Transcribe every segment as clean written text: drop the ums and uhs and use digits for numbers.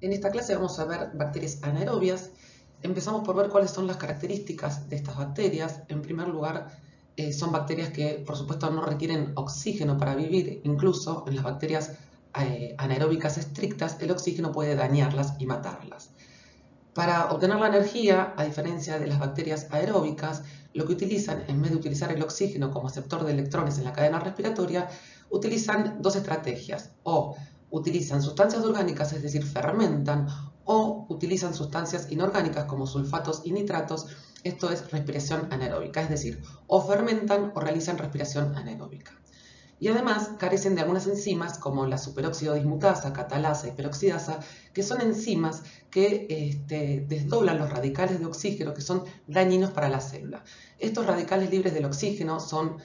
En esta clase vamos a ver bacterias anaerobias. Empezamos por ver cuáles son las características de estas bacterias. En primer lugar, son bacterias que, por supuesto, no requieren oxígeno para vivir. Incluso en las bacterias anaeróbicas estrictas, el oxígeno puede dañarlas y matarlas. Para obtener la energía, a diferencia de las bacterias aeróbicas, lo que utilizan, en vez de utilizar el oxígeno como aceptor de electrones en la cadena respiratoria, utilizan dos estrategias. O utilizan sustancias orgánicas, es decir, fermentan, o utilizan sustancias inorgánicas como sulfatos y nitratos, esto es respiración anaeróbica, es decir, o fermentan o realizan respiración anaeróbica. Y además carecen de algunas enzimas como la superóxido dismutasa, catalasa y peroxidasa, que son enzimas que desdoblan los radicales de oxígeno que son dañinos para la célula. Estos radicales libres del oxígeno son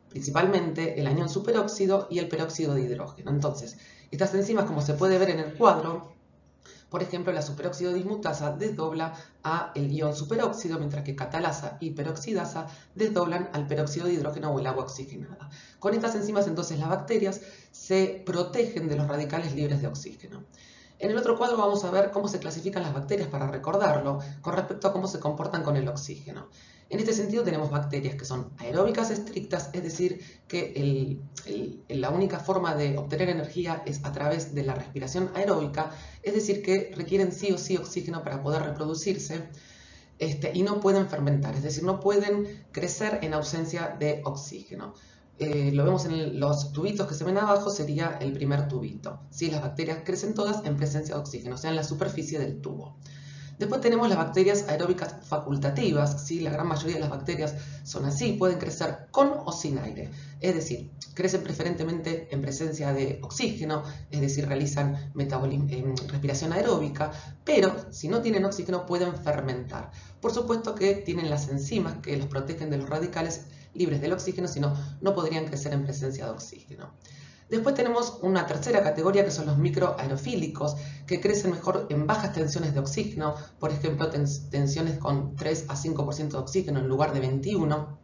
principalmente el anión superóxido y el peróxido de hidrógeno. Entonces, estas enzimas, como se puede ver en el cuadro, por ejemplo, la superóxido dismutasa desdobla a el ion superóxido, mientras que catalasa y peroxidasa desdoblan al peróxido de hidrógeno o el agua oxigenada. Con estas enzimas, entonces, las bacterias se protegen de los radicales libres de oxígeno. En el otro cuadro vamos a ver cómo se clasifican las bacterias para recordarlo con respecto a cómo se comportan con el oxígeno. En este sentido tenemos bacterias que son aeróbicas estrictas, es decir, que la única forma de obtener energía es a través de la respiración aeróbica, es decir, que requieren sí o sí oxígeno para poder reproducirse y no pueden fermentar, es decir, no pueden crecer en ausencia de oxígeno. Lo vemos en los tubitos que se ven abajo, sería el primer tubito. ¿Sí? Las bacterias crecen todas en presencia de oxígeno, o sea, en la superficie del tubo. Después tenemos las bacterias aeróbicas facultativas, ¿sí? La gran mayoría de las bacterias son así, pueden crecer con o sin aire. Es decir, crecen preferentemente en presencia de oxígeno, es decir, realizan respiración aeróbica, pero si no tienen oxígeno pueden fermentar. Por supuesto que tienen las enzimas que los protegen de los radicales libres del oxígeno, si no, no podrían crecer en presencia de oxígeno. Después tenemos una tercera categoría que son los microaerofílicos, que crecen mejor en bajas tensiones de oxígeno, por ejemplo, tensiones con 3 a 5% de oxígeno en lugar de 21,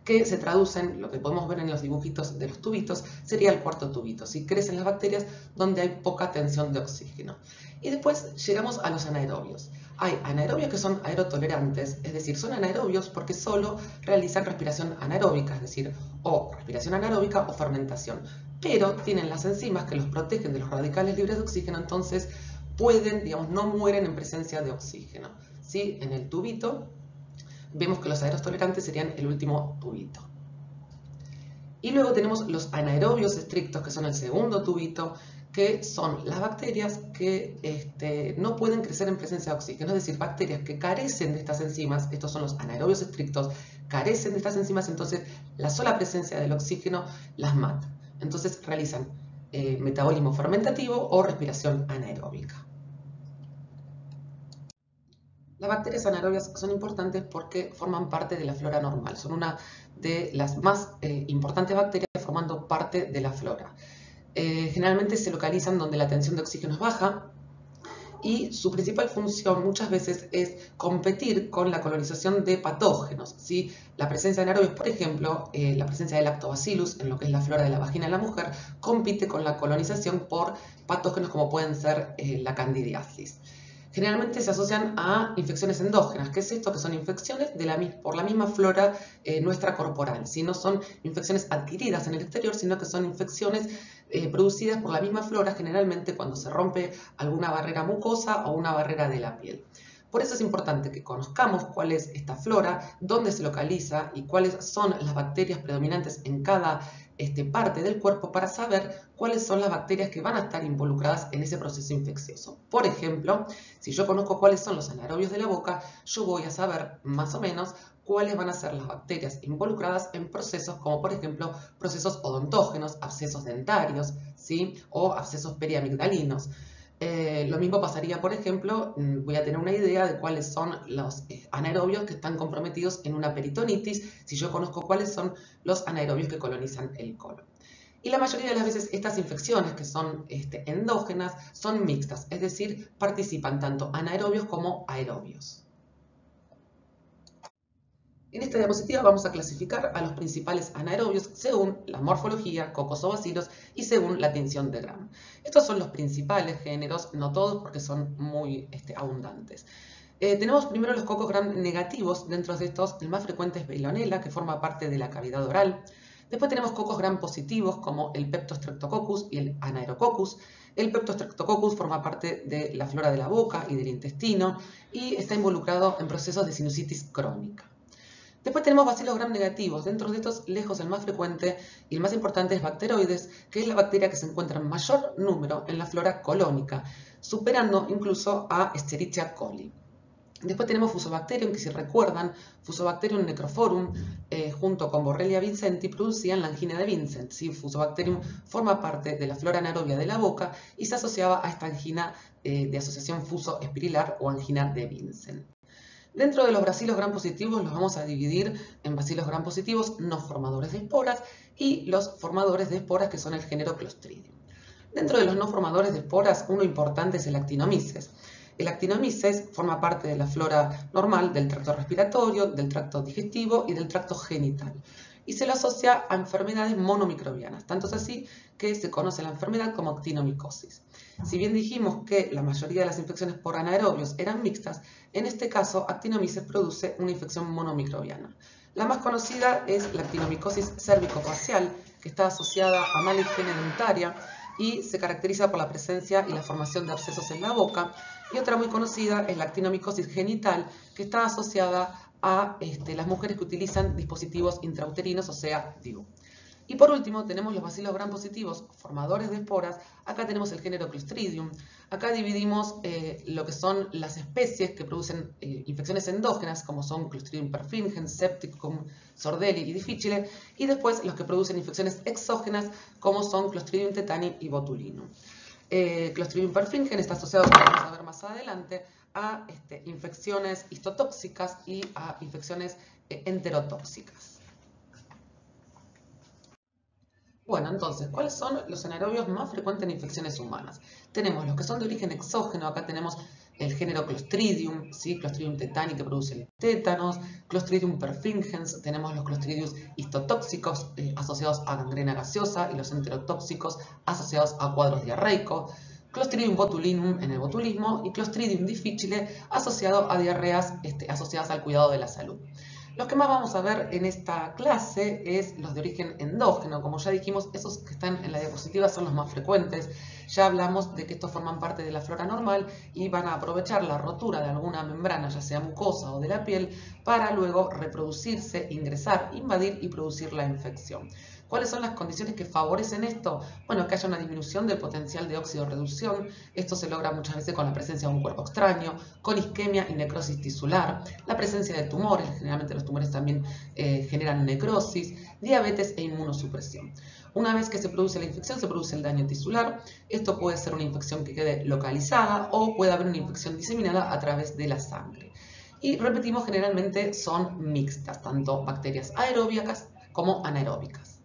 que se traducen, lo que podemos ver en los dibujitos de los tubitos, sería el cuarto tubito. Si crecen las bacterias donde hay poca tensión de oxígeno. Y después llegamos a los anaerobios. Hay anaerobios que son aerotolerantes, es decir, son anaerobios porque solo realizan respiración anaeróbica, es decir, o respiración anaeróbica o fermentación. Pero tienen las enzimas que los protegen de los radicales libres de oxígeno, entonces pueden, digamos, no mueren en presencia de oxígeno. ¿Sí? En el tubito vemos que los aerotolerantes serían el último tubito. Y luego tenemos los anaerobios estrictos, que son el segundo tubito, que son las bacterias que no pueden crecer en presencia de oxígeno, es decir, bacterias que carecen de estas enzimas, estos son los anaerobios estrictos, carecen de estas enzimas, entonces la sola presencia del oxígeno las mata. Entonces realizan metabolismo fermentativo o respiración anaeróbica. Las bacterias anaerobias son importantes porque forman parte de la flora normal. Son una de las más importantes bacterias formando parte de la flora. Generalmente se localizan donde la tensión de oxígeno es baja y su principal función muchas veces es competir con la colonización de patógenos. ¿Sí? La presencia de anaerobios, por ejemplo, la presencia de lactobacillus en lo que es la flora de la vagina de la mujer, compite con la colonización por patógenos como pueden ser la candidiasis. Generalmente se asocian a infecciones endógenas. ¿Qué es esto? Que son infecciones por la misma flora nuestra corporal. ¿Sí? No son infecciones adquiridas en el exterior, sino que son infecciones producidas por la misma flora, generalmente cuando se rompe alguna barrera mucosa o una barrera de la piel. Por eso es importante que conozcamos cuál es esta flora, dónde se localiza y cuáles son las bacterias predominantes en cada parte del cuerpo para saber cuáles son las bacterias que van a estar involucradas en ese proceso infeccioso. Por ejemplo, si yo conozco cuáles son los anaerobios de la boca, yo voy a saber más o menos cuáles van a ser las bacterias involucradas en procesos como, por ejemplo, procesos odontógenos, abscesos dentarios, ¿sí? O abscesos periamigdalinos. Lo mismo pasaría, por ejemplo, voy a tener una idea de cuáles son los anaerobios que están comprometidos en una peritonitis, si yo conozco cuáles son los anaerobios que colonizan el colon. Y la mayoría de las veces estas infecciones que son endógenas son mixtas, es decir, participan tanto anaerobios como aerobios. En esta diapositiva vamos a clasificar a los principales anaerobios según la morfología, cocos o bacilos y según la tinción de Gram. Estos son los principales géneros, no todos porque son muy abundantes. Tenemos primero los cocos Gram negativos. Dentro de estos, el más frecuente es Veillonella, que forma parte de la cavidad oral. Después tenemos cocos Gram positivos como el Peptostreptococcus y el Anaerococcus. El Peptostreptococcus forma parte de la flora de la boca y del intestino y está involucrado en procesos de sinusitis crónica. Después tenemos bacilos Gram negativos. Dentro de estos, lejos el más frecuente y el más importante es Bacteroides, que es la bacteria que se encuentra en mayor número en la flora colónica, superando incluso a Escherichia coli. Después tenemos Fusobacterium, que si recuerdan, Fusobacterium necrophorum, junto con Borrelia vincenti, producían la angina de Vincent. ¿Sí? Fusobacterium forma parte de la flora anaerobia de la boca y se asociaba a esta angina de asociación fuso-espirilar o angina de Vincent. Dentro de los bacilos Gram positivos los vamos a dividir en bacilos Gram positivos no formadores de esporas y los formadores de esporas, que son el género Clostridium. Dentro de los no formadores de esporas, uno importante es el Actinomyces. El Actinomyces forma parte de la flora normal del tracto respiratorio, del tracto digestivo y del tracto genital. Y se lo asocia a enfermedades monomicrobianas. Tanto es así que se conoce la enfermedad como actinomicosis. Si bien dijimos que la mayoría de las infecciones por anaerobios eran mixtas, en este caso Actinomyces produce una infección monomicrobiana. La más conocida es la actinomicosis cervicofacial, que está asociada a mala higiene dentaria y se caracteriza por la presencia y la formación de abscesos en la boca. Y otra muy conocida es la actinomicosis genital, que está asociada a las mujeres que utilizan dispositivos intrauterinos, o sea, DIU. Y por último tenemos los bacilos Gram positivos, formadores de esporas. Acá tenemos el género Clostridium. Acá dividimos lo que son las especies que producen infecciones endógenas, como son Clostridium perfringens, Septicum, Sordelli y Difficile, y después los que producen infecciones exógenas, como son Clostridium tetani y Botulinum. Clostridium perfringens está asociado, como vamos a ver más adelante, a infecciones histotóxicas y a infecciones enterotóxicas. Bueno, entonces, ¿cuáles son los anaerobios más frecuentes en infecciones humanas? Tenemos los que son de origen exógeno. Acá tenemos el género Clostridium, ¿sí? Clostridium tetani, que produce el tétanos, Clostridium perfringens, tenemos los Clostridium histotóxicos asociados a gangrena gaseosa y los enterotóxicos asociados a cuadros diarreicos, Clostridium botulinum en el botulismo y Clostridium difficile asociado a diarreas asociadas al cuidado de la salud. Los que más vamos a ver en esta clase es los de origen endógeno. Como ya dijimos, esos que están en la diapositiva son los más frecuentes. Ya hablamos de que estos forman parte de la flora normal y van a aprovechar la rotura de alguna membrana, ya sea mucosa o de la piel, para luego reproducirse, ingresar, invadir y producir la infección. ¿Cuáles son las condiciones que favorecen esto? Bueno, que haya una disminución del potencial de óxido-reducción. Esto se logra muchas veces con la presencia de un cuerpo extraño, con isquemia y necrosis tisular, la presencia de tumores, generalmente los tumores también generan necrosis, diabetes e inmunosupresión. Una vez que se produce la infección, se produce el daño tisular. Esto puede ser una infección que quede localizada o puede haber una infección diseminada a través de la sangre. Y repetimos, generalmente son mixtas, tanto bacterias aeróbicas como anaeróbicas.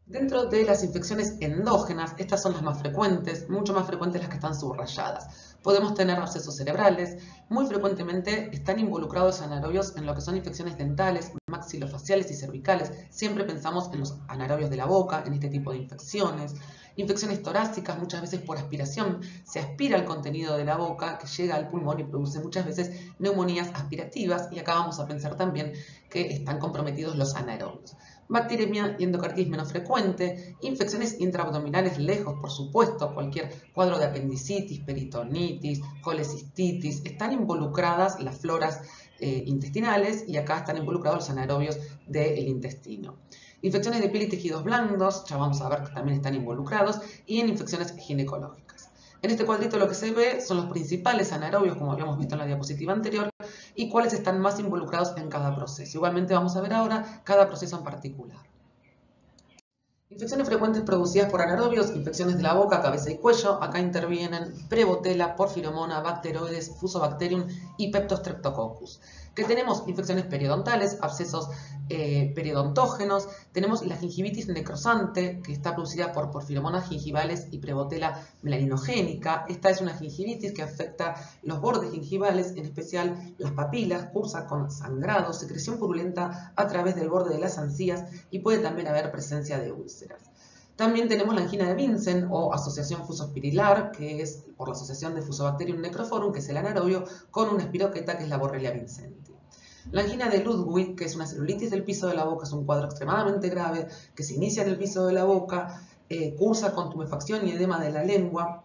Dentro de las infecciones endógenas, estas son las más frecuentes, mucho más frecuentes las que están subrayadas. Podemos tener abscesos cerebrales, muy frecuentemente están involucrados anaerobios en lo que son infecciones dentales, maxilofaciales y cervicales. Siempre pensamos en los anaerobios de la boca, en este tipo de infecciones. Infecciones torácicas, muchas veces por aspiración, se aspira el contenido de la boca que llega al pulmón y produce muchas veces neumonías aspirativas, y acá vamos a pensar también que están comprometidos los anaerobios. Bacteremia y endocarditis menos frecuente, infecciones intraabdominales lejos, por supuesto, cualquier cuadro de apendicitis, peritonitis, colecistitis, están involucradas las floras intestinales y acá están involucrados los anaerobios del intestino. Infecciones de piel y tejidos blandos, ya vamos a ver que también están involucrados, y en infecciones ginecológicas. En este cuadrito lo que se ve son los principales anaerobios, como habíamos visto en la diapositiva anterior, y cuáles están más involucrados en cada proceso. Igualmente vamos a ver ahora cada proceso en particular. Infecciones frecuentes producidas por anaerobios, infecciones de la boca, cabeza y cuello. Acá intervienen Prevotella, Porphyromonas, Bacteroides, Fusobacterium y Peptostreptococcus. Que tenemos infecciones periodontales, abscesos periodontógenos. Tenemos la gingivitis necrosante, que está producida por porfiromonas gingivales y prebotela melaninogénica. Esta es una gingivitis que afecta los bordes gingivales, en especial las papilas, cursa con sangrado, secreción purulenta a través del borde de las encías y puede también haber presencia de úlceras. También tenemos la angina de Vinsen o asociación fusospirilar, que es por la asociación de Fusobacterium necrophorum, que es el anaerobio, con una espiroqueta, que es la Borrelia vincenti. La angina de Ludwig, que es una celulitis del piso de la boca, es un cuadro extremadamente grave que se inicia en el piso de la boca, cursa con tumefacción y edema de la lengua.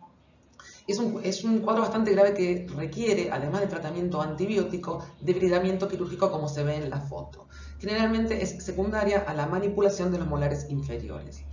Es un cuadro bastante grave que requiere, además de tratamiento antibiótico, debridamiento quirúrgico, como se ve en la foto. Generalmente es secundaria a la manipulación de los molares inferiores.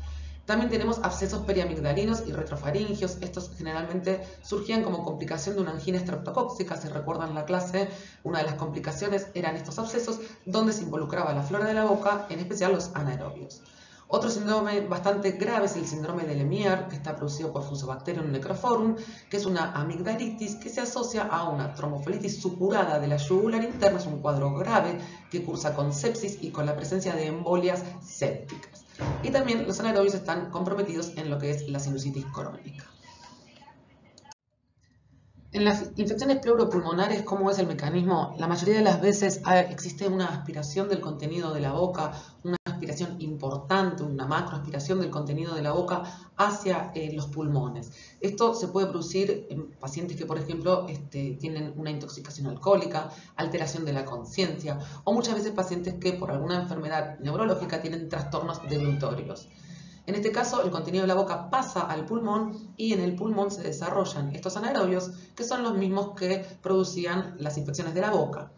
También tenemos abscesos periamigdalinos y retrofaringios. Estos generalmente surgían como complicación de una angina estreptocóxica. Si recuerdan la clase, una de las complicaciones eran estos abscesos, donde se involucraba la flora de la boca, en especial los anaerobios. Otro síndrome bastante grave es el síndrome de Lemierre, que está producido por Fusobacterium necrophorum, que es una amigdalitis que se asocia a una tromboflebitis supurada de la yugular interna. Es un cuadro grave que cursa con sepsis y con la presencia de embolias sépticas. Y también los anaerobios están comprometidos en lo que es la sinusitis crónica. En las infecciones pleuropulmonares, ¿cómo es el mecanismo? La mayoría de las veces existe una aspiración del contenido de la boca, una aspiración importante, una macroaspiración del contenido de la boca hacia los pulmones. Esto se puede producir en pacientes que, por ejemplo, tienen una intoxicación alcohólica, alteración de la conciencia, o muchas veces pacientes que por alguna enfermedad neurológica tienen trastornos deglutorios. En este caso, el contenido de la boca pasa al pulmón y en el pulmón se desarrollan estos anaerobios, que son los mismos que producían las infecciones de la boca.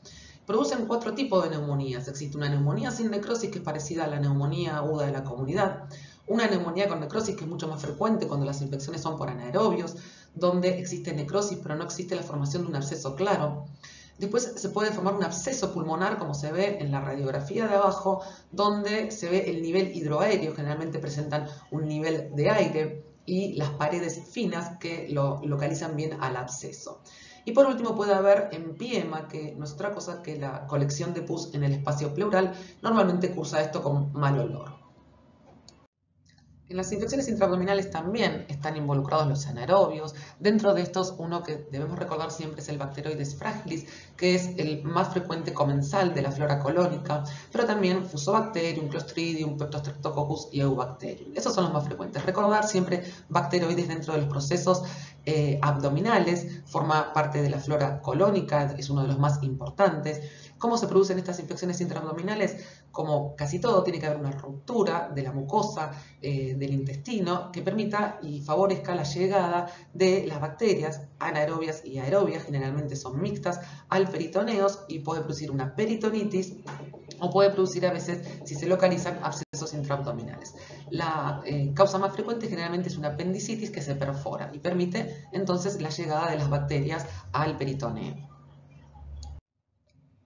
Producen 4 tipos de neumonías. Existe una neumonía sin necrosis, que es parecida a la neumonía aguda de la comunidad. Una neumonía con necrosis, que es mucho más frecuente cuando las infecciones son por anaerobios, donde existe necrosis pero no existe la formación de un absceso claro. Después se puede formar un absceso pulmonar, como se ve en la radiografía de abajo, donde se ve el nivel hidroaéreo. Generalmente presentan un nivel de aire y las paredes finas que lo localizan bien al absceso. Y por último puede haber empiema, que no es otra cosa que la colección de pus en el espacio pleural. Normalmente cursa esto con mal olor. En las infecciones intraabdominales también están involucrados los anaerobios. Dentro de estos, uno que debemos recordar siempre es el Bacteroides fragilis, que es el más frecuente comensal de la flora colónica, pero también Fusobacterium, Clostridium, Peptostreptococcus y Eubacterium. Esos son los más frecuentes. Recordar siempre bacteroides dentro de los procesos abdominales, forma parte de la flora colónica, es uno de los más importantes. ¿Cómo se producen estas infecciones intraabdominales? Como casi todo, tiene que haber una ruptura de la mucosa del intestino que permita y favorezca la llegada de las bacterias anaerobias y aerobias, generalmente son mixtas, al peritoneos, y puede producir una peritonitis o puede producir a veces, si se localizan, abscesos intraabdominales. La causa más frecuente generalmente es una apendicitis que se perfora y permite entonces la llegada de las bacterias al peritoneo.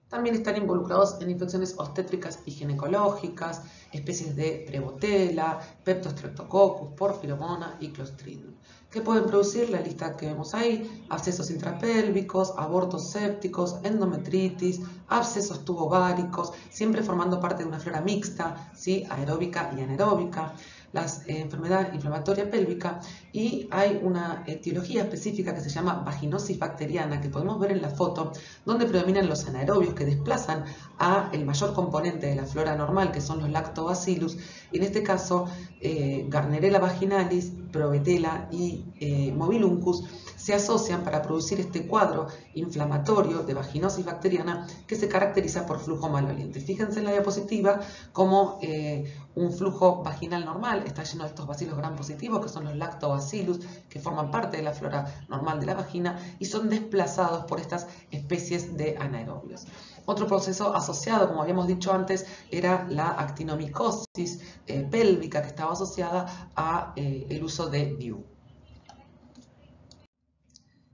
También están involucrados en infecciones obstétricas y ginecológicas, especies de prebotela, Peptostreptococcus, porfiromona y Clostridium, que pueden producir la lista que vemos ahí: abscesos intrapélvicos, abortos sépticos, endometritis, abscesos tubováricos, siempre formando parte de una flora mixta, ¿sí?, aeróbica y anaeróbica, la enfermedad inflamatoria pélvica, y hay una etiología específica que se llama vaginosis bacteriana, que podemos ver en la foto, donde predominan los anaerobios que desplazan a el mayor componente de la flora normal, que son los lactobacillus, y en este caso Gardnerella vaginalis, Provetella y Mobiluncus se asocian para producir este cuadro inflamatorio de vaginosis bacteriana que se caracteriza por flujo maloliente. Fíjense en la diapositiva como un flujo vaginal normal está lleno de estos bacilos gram positivos, que son los lactobacillus, que forman parte de la flora normal de la vagina y son desplazados por estas especies de anaerobios. Otro proceso asociado, como habíamos dicho antes, era la actinomicosis pélvica, que estaba asociada a el uso de DIU.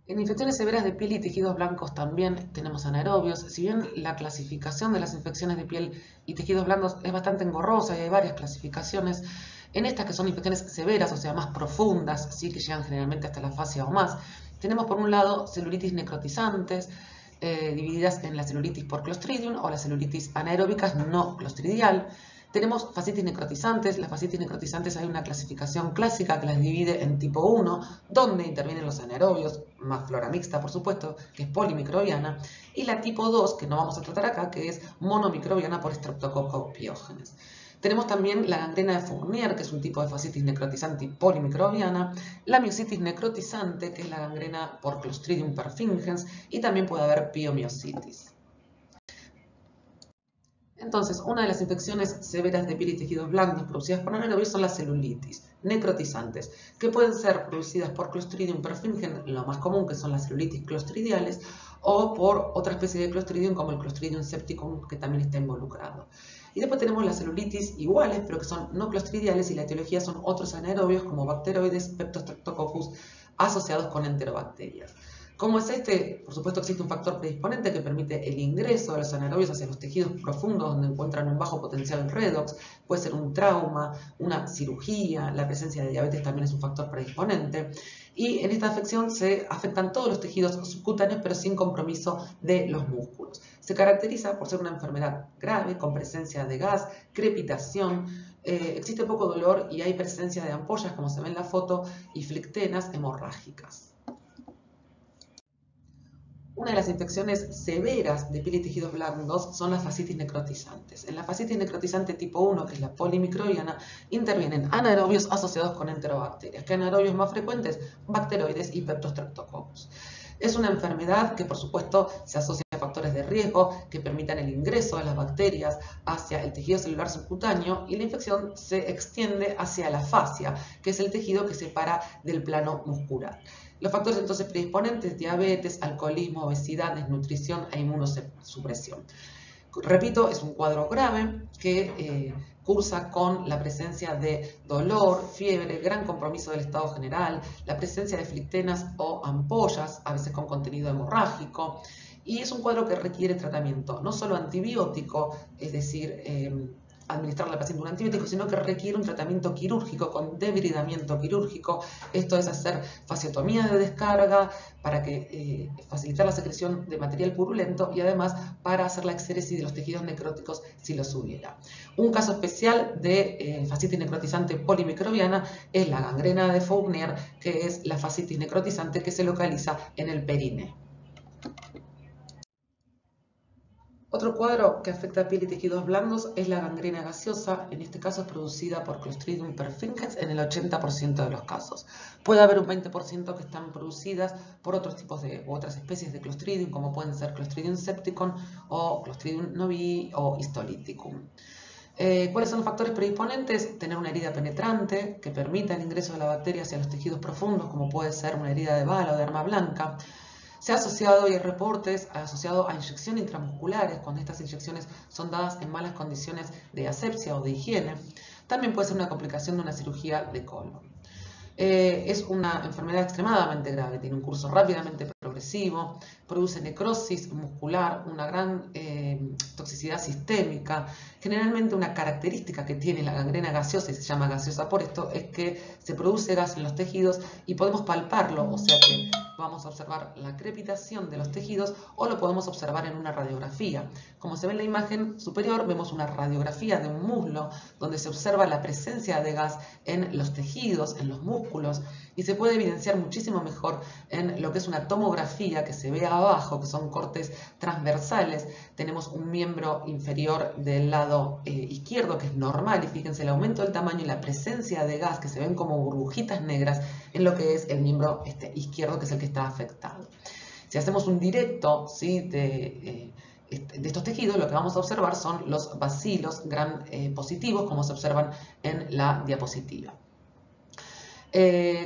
En infecciones severas de piel y tejidos blancos también tenemos anaerobios. Si bien la clasificación de las infecciones de piel y tejidos blancos es bastante engorrosa y hay varias clasificaciones, en estas que son infecciones severas, o sea, más profundas, ¿sí?, que llegan generalmente hasta la fascia o más, tenemos por un lado celulitis necrotizantes, divididas en la celulitis por Clostridium o la celulitis anaeróbicas no clostridial. Tenemos fascitis necrotizantes. Las fascitis necrotizantes hay una clasificación clásica que las divide en tipo 1, donde intervienen los anaerobios, más flora mixta, por supuesto, que es polimicrobiana, y la tipo 2, que no vamos a tratar acá, que es monomicrobiana por Streptococcus pyogenes. Tenemos también la gangrena de Fournier, que es un tipo de fascitis necrotizante y polimicrobiana, la miositis necrotizante, que es la gangrena por Clostridium perfringens, y también puede haber piomiositis. Entonces, una de las infecciones severas de piel y tejidos blandos producidas por anaerobios son las celulitis necrotizantes, que pueden ser producidas por Clostridium perfringens, lo más común, que son las celulitis clostridiales, o por otra especie de Clostridium como el Clostridium septicum, que también está involucrado. Y después tenemos las celulitis iguales, pero que son no clostridiales, y la etiología son otros anaerobios como bacteroides, Peptostreptococcus, asociados con enterobacterias. ¿Cómo es este? Por supuesto existe un factor predisponente que permite el ingreso de los anaerobios hacia los tejidos profundos donde encuentran un bajo potencial redox. Puede ser un trauma, una cirugía, la presencia de diabetes también es un factor predisponente. Y en esta afección se afectan todos los tejidos subcutáneos pero sin compromiso de los músculos. Se caracteriza por ser una enfermedad grave con presencia de gas, crepitación, existe poco dolor y hay presencia de ampollas como se ve en la foto y flectenas hemorrágicas. Una de las infecciones severas de piel y tejidos blandos son las fascitis necrotizantes. En la fascitis necrotizante tipo 1, que es la polimicrobiana, intervienen anaerobios asociados con enterobacterias. ¿Qué anaerobios más frecuentes? Bacteroides y Peptostreptococcus. Es una enfermedad que, por supuesto, se asocia a factores de riesgo que permitan el ingreso de las bacterias hacia el tejido celular subcutáneo y la infección se extiende hacia la fascia, que es el tejido que separa del plano muscular. Los factores entonces predisponentes: diabetes, alcoholismo, obesidad, desnutrición e inmunosupresión. Repito, es un cuadro grave que cursa con la presencia de dolor, fiebre, gran compromiso del estado general, la presencia de flictenas o ampollas, a veces con contenido hemorrágico, y es un cuadro que requiere tratamiento, no solo antibiótico, es decir, administrarle al paciente un antibiótico, sino que requiere un tratamiento quirúrgico con debridamiento quirúrgico. Esto es hacer fasciotomía de descarga para facilitar la secreción de material purulento y además para hacer la exéresis de los tejidos necróticos si los hubiera. Un caso especial de fascitis necrotizante polimicrobiana es la gangrena de Fournier, que es la fascitis necrotizante que se localiza en el perineo. Otro cuadro que afecta a piel y tejidos blandos es la gangrena gaseosa. En este caso es producida por Clostridium perfringens en el 80% de los casos. Puede haber un 20% que están producidas por otros tipos u otras especies de Clostridium, como pueden ser Clostridium septicum o Clostridium novi o histolyticum. ¿Cuáles son los factores predisponentes? Tener una herida penetrante que permita el ingreso de la bacteria hacia los tejidos profundos, como puede ser una herida de bala o de arma blanca. Se ha asociado, y hay reportes, asociado a inyecciones intramusculares, cuando estas inyecciones son dadas en malas condiciones de asepsia o de higiene. También puede ser una complicación de una cirugía de colon. Es una enfermedad extremadamente grave, tiene un curso rápidamente progresivo, produce necrosis muscular, una gran toxicidad sistémica. Generalmente una característica que tiene la gangrena gaseosa, y se llama gaseosa por esto, es que se produce gas en los tejidos y podemos palparlo, o sea que vamos a observar la crepitación de los tejidos o lo podemos observar en una radiografía. Como se ve en la imagen superior, vemos una radiografía de un muslo donde se observa la presencia de gas en los tejidos, en los músculos, y se puede evidenciar muchísimo mejor en lo que es una tomografía que se ve abajo, que son cortes transversales. Tenemos un miembro inferior del lado izquierdo que es normal, y fíjense el aumento del tamaño y la presencia de gas que se ven como burbujitas negras en lo que es el miembro izquierdo, que es el que está afectado. Si hacemos un directo, ¿sí?, de estos tejidos, lo que vamos a observar son los bacilos gram positivos, como se observan en la diapositiva.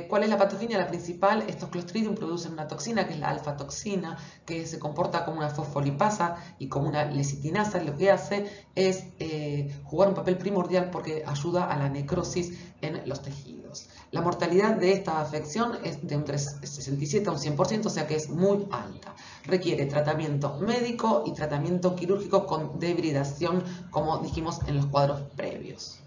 ¿Cuál es la patogenia? La principal: estos Clostridium producen una toxina que es la alfa-toxina, que se comporta como una fosfolipasa y como una lecitinasa. Lo que hace es jugar un papel primordial porque ayuda a la necrosis en los tejidos. La mortalidad de esta afección es de un 67 a un 100%, o sea que es muy alta. Requiere tratamiento médico y tratamiento quirúrgico con debridación, como dijimos en los cuadros previos.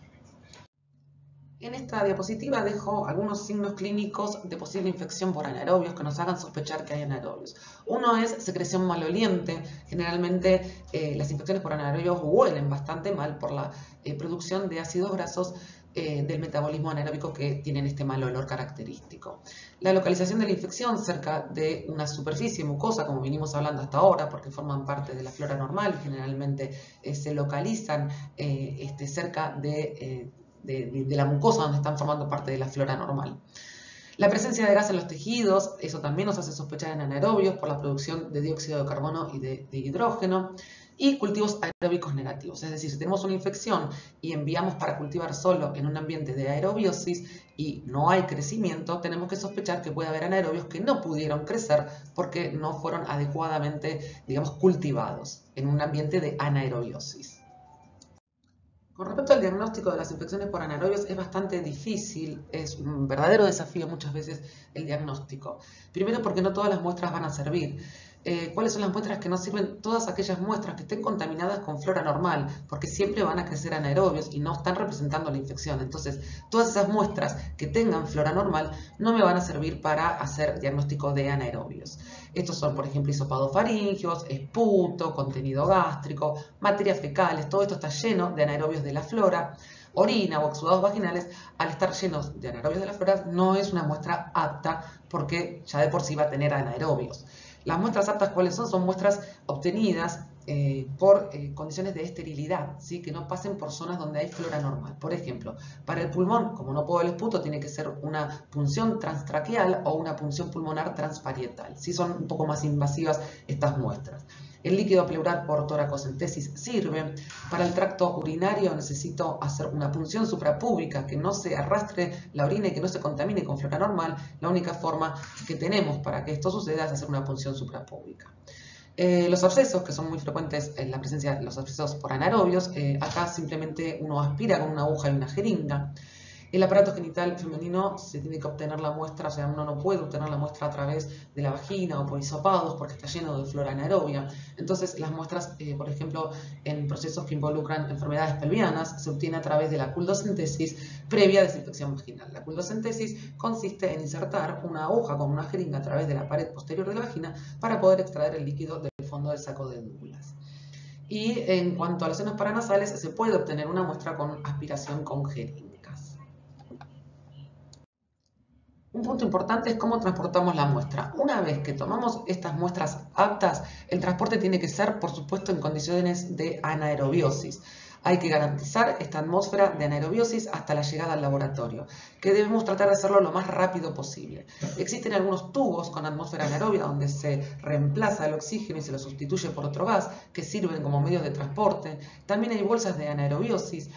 En esta diapositiva dejo algunos signos clínicos de posible infección por anaerobios que nos hagan sospechar que hay anaerobios. Uno es secreción maloliente. Generalmente las infecciones por anaerobios huelen bastante mal por la producción de ácidos grasos del metabolismo anaeróbico que tienen este mal olor característico. La localización de la infección cerca de una superficie mucosa, como vinimos hablando hasta ahora, porque forman parte de la flora normal, generalmente se localizan cerca de la mucosa donde están formando parte de la flora normal. La presencia de gas en los tejidos, eso también nos hace sospechar en anaerobios por la producción de dióxido de carbono y de hidrógeno. Y cultivos aeróbicos negativos, es decir, si tenemos una infección y enviamos para cultivar solo en un ambiente de aerobiosis y no hay crecimiento, tenemos que sospechar que puede haber anaerobios que no pudieron crecer porque no fueron adecuadamente, digamos, cultivados en un ambiente de anaerobiosis. Con respecto al diagnóstico de las infecciones por anaerobios, es bastante difícil, es un verdadero desafío muchas veces el diagnóstico. Primero porque no todas las muestras van a servir. ¿Cuáles son las muestras que no sirven? Todas aquellas muestras que estén contaminadas con flora normal, porque siempre van a crecer anaerobios y no están representando la infección. Entonces, todas esas muestras que tengan flora normal no me van a servir para hacer diagnóstico de anaerobios. Estos son, por ejemplo, hisopados faringios, esputo, contenido gástrico, materias fecales, todo esto está lleno de anaerobios de la flora. Orina o exudados vaginales, al estar llenos de anaerobios de la flora, no es una muestra apta porque ya de por sí va a tener anaerobios. Las muestras aptas, ¿cuáles son? Son muestras obtenidas por condiciones de esterilidad, ¿sí? Que no pasen por zonas donde hay flora normal. Por ejemplo, para el pulmón, como no puedo el esputo, tiene que ser una punción transtraqueal o una punción pulmonar transparietal. ¿Sí? Son un poco más invasivas estas muestras. El líquido pleural por toracocentesis sirve. Para el tracto urinario necesito hacer una punción suprapúbica, que no se arrastre la orina y que no se contamine con flora normal. La única forma que tenemos para que esto suceda es hacer una punción suprapúbica. Los abscesos, que son muy frecuentes en la presencia de los abscesos por anaerobios, acá simplemente uno aspira con una aguja y una jeringa. El aparato genital femenino se tiene que obtener la muestra, o sea, uno no puede obtener la muestra a través de la vagina o por hisopados porque está lleno de flora anaerobia. Entonces, las muestras, por ejemplo, en procesos que involucran enfermedades pelvianas, se obtiene a través de la culdocentesis previa desinfección vaginal. La culdocentesis consiste en insertar una aguja con una jeringa a través de la pared posterior de la vagina para poder extraer el líquido del fondo del saco de Douglas. Y en cuanto a los senos paranasales, se puede obtener una muestra con aspiración con jeringas. Un punto importante es cómo transportamos la muestra. Una vez que tomamos estas muestras aptas, el transporte tiene que ser, por supuesto, en condiciones de anaerobiosis. Hay que garantizar esta atmósfera de anaerobiosis hasta la llegada al laboratorio, que debemos tratar de hacerlo lo más rápido posible. Existen algunos tubos con atmósfera anaerobia donde se reemplaza el oxígeno y se lo sustituye por otro gas, que sirven como medios de transporte. También hay bolsas de anaerobiosis.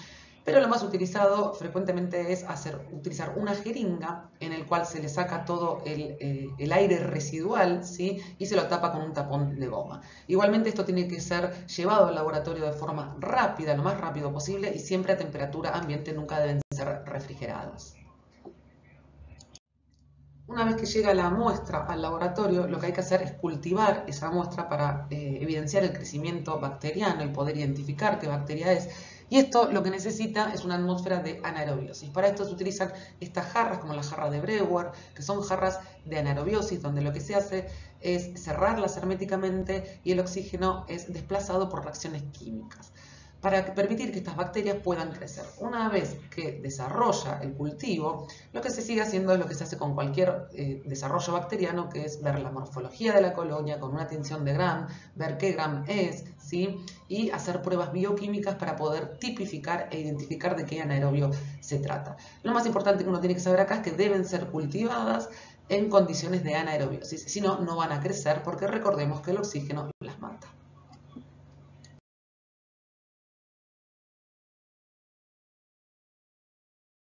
Pero lo más utilizado frecuentemente es utilizar una jeringa en el cual se le saca todo el aire residual, ¿sí? Y se lo tapa con un tapón de goma. Igualmente esto tiene que ser llevado al laboratorio de forma rápida, lo más rápido posible y siempre a temperatura ambiente, nunca deben ser refrigerados. Una vez que llega la muestra al laboratorio, lo que hay que hacer es cultivar esa muestra para evidenciar el crecimiento bacteriano y poder identificar qué bacteria es. Y esto lo que necesita es una atmósfera de anaerobiosis. Para esto se utilizan estas jarras, como la jarra de Brewer, que son jarras de anaerobiosis, donde lo que se hace es cerrarlas herméticamente y el oxígeno es desplazado por reacciones químicas, para permitir que estas bacterias puedan crecer. Una vez que desarrolla el cultivo, lo que se sigue haciendo es lo que se hace con cualquier desarrollo bacteriano, que es ver la morfología de la colonia con una tinción de Gram, ver qué Gram es, ¿sí? Y hacer pruebas bioquímicas para poder tipificar e identificar de qué anaerobio se trata. Lo más importante que uno tiene que saber acá es que deben ser cultivadas en condiciones de anaerobiosis, si no, no van a crecer porque recordemos que el oxígeno las mata.